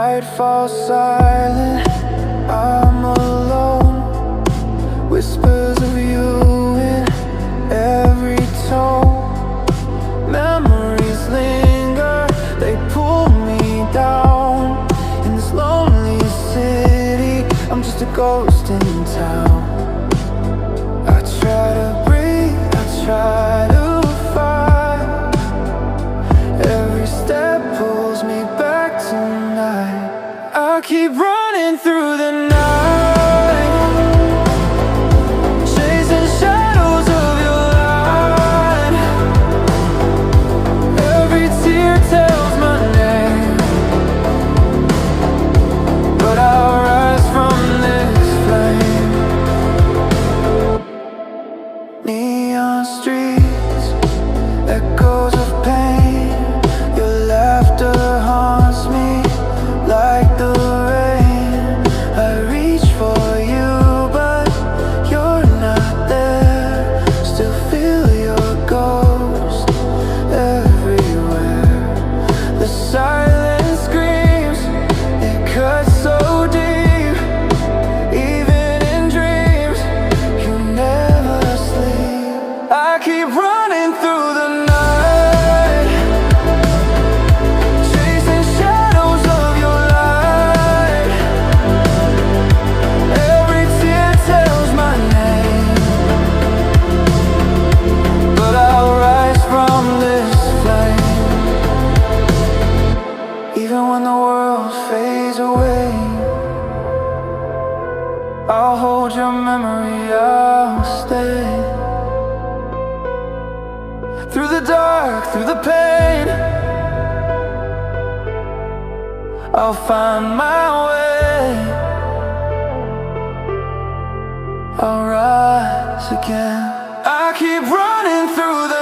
night falls silent, I'm alone. Whispers of you in every tone. Memories linger, they pull me down. In this lonely city, I'm just a ghost in town. I try to breathe, I try to fight. Every step pulls me back tonight. I keep running through the night, chasing shadows of your light. Every tear tells my name, but I'll rise from this flame. Neon streets, echoes of pain. Your laughter haunts me like the rain. I reach for you, but you're not there. Still feel your ghost everywhere. The silence screams, it cuts so deep. Even in dreams, you never sleep. I keep running through the night, chasing shadows of your light. Every tear tells my name, but I'll rise from this flame. Even when the world fades away, I'll hold your memory, I'll stay. Through the dark, through the pain, I'll find my way. I'll rise again. I keep running through the